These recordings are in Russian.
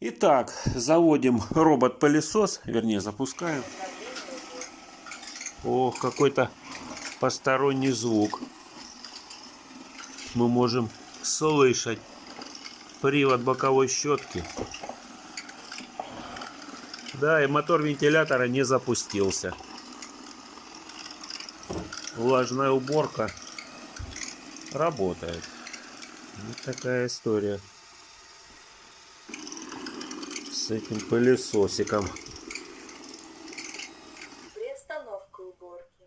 Итак, заводим робот-пылесос, вернее запускаем. Ох, какой-то посторонний звук. Мы можем слышать привод боковой щетки. Да, и мотор вентилятора не запустился. Влажная уборка работает. Вот такая история с этим пылесосиком. Приостановка уборки.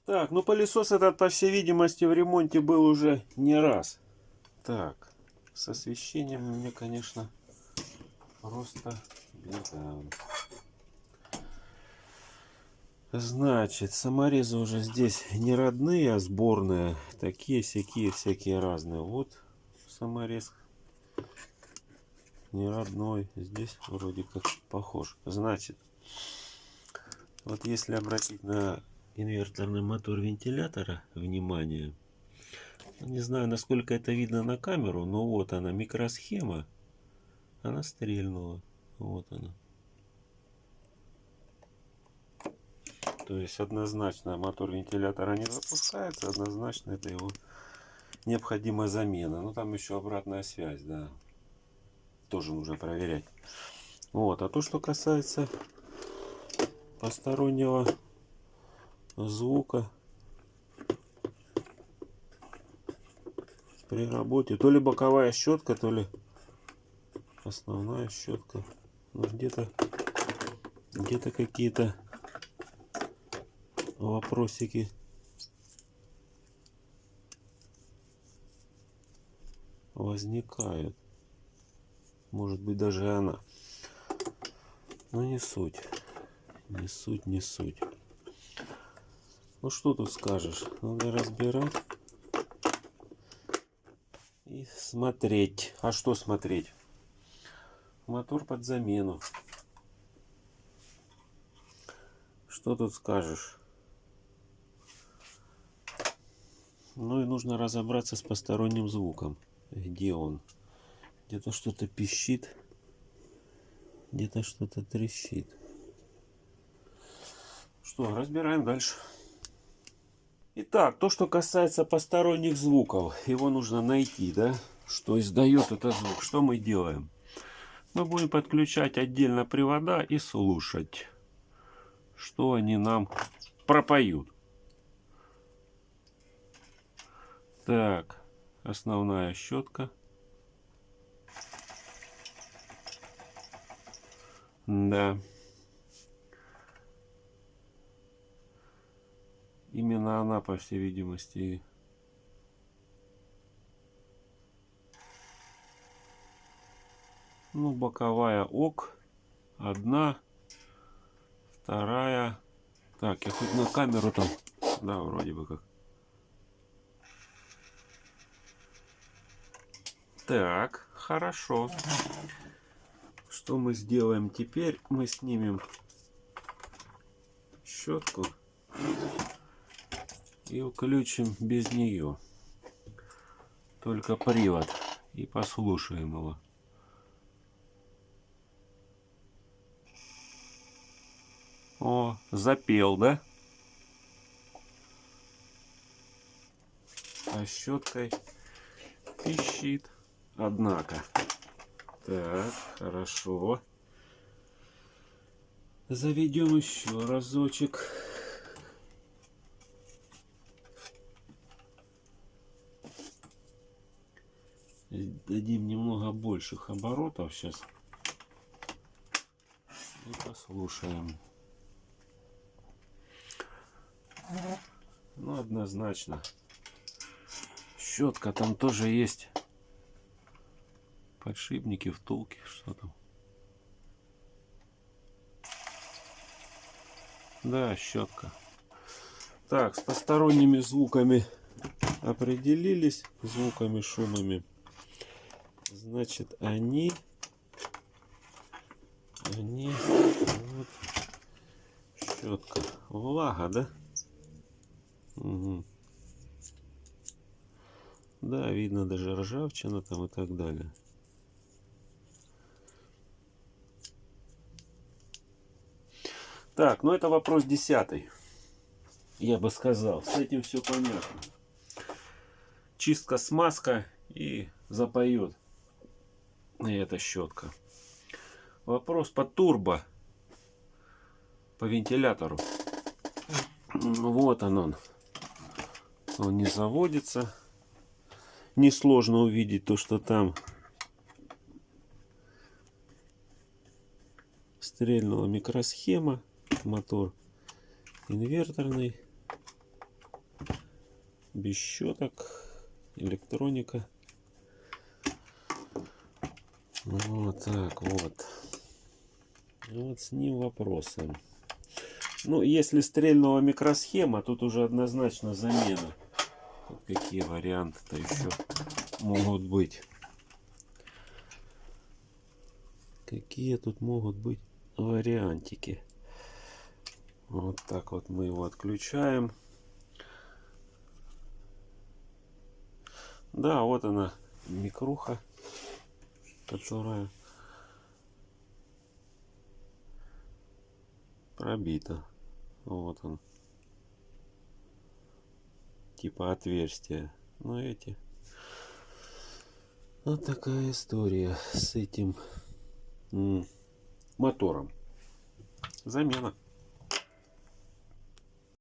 Так, ну пылесос этот, по всей видимости, в ремонте был уже не раз. Так, с освещением у меня, конечно, просто беда. Значит, саморезы уже здесь не родные, а сборные. Такие, сякие, всякие разные. Вот саморез не родной. Здесь вроде как похож. Значит, вот если обратить на инверторный мотор вентилятора внимание, не знаю, насколько это видно на камеру, но вот она, микросхема, она стрельнула. Вот она. То есть однозначно мотор вентилятора не запускается, однозначно это его необходима замена. Ну там еще обратная связь, да. Тоже нужно проверять. Вот, а то, что касается постороннего звука при работе, то ли боковая щетка, то ли основная щетка. Ну, где-то какие-то вопросики возникают. Может быть, даже она. Но не суть. Не суть, не суть. Ну что тут скажешь? Надо разбирать и смотреть. А что смотреть? Мотор под замену. Что тут скажешь? Ну и нужно разобраться с посторонним звуком. Где он? Где-то что-то пищит. Где-то что-то трещит. Что, разбираем дальше. Итак, то, что касается посторонних звуков. Его нужно найти, да? Что издает этот звук. Что мы делаем? Мы будем подключать отдельно привода и слушать, что они нам пропоют. Так, основная щетка. Да. Именно она, по всей видимости. Ну, боковая ок. Одна. Вторая. Так, я хоть на камеру там. Да, вроде бы как. Так, хорошо. Что мы сделаем теперь? Мы снимем щетку и включим без нее. Только привод. И послушаем его. О, запел, да? А щеткой пищит. Однако. Так, хорошо. Заведем еще разочек. Дадим немного больших оборотов сейчас. И послушаем. Ну, однозначно. Щетка там тоже есть. Подшипники, втулки, что там. Да, щетка. Так, с посторонними звуками определились. Звуками, шумами. Значит, они вот щетка. Влага, да? Угу. Да, видно даже ржавчина там и так далее. Так, ну это вопрос 10. Я бы сказал. С этим все понятно. Чистка, смазка и запоет. И эта щетка. Вопрос по турбо. По вентилятору. Вот он. Он не заводится. Несложно увидеть то, что там стрельнула микросхема. Мотор инверторный. Без щеток. Электроника. Вот так вот. Вот с ним вопросы. Ну, если стрельнула микросхема, тут уже однозначно замена. Тут какие варианты-то еще могут быть? Какие тут могут быть вариантики? Вот так вот мы его отключаем. Да, вот она, микруха, которая пробита. Вот он. Типа отверстия. Но эти. Вот такая история с этим мотором. Замена.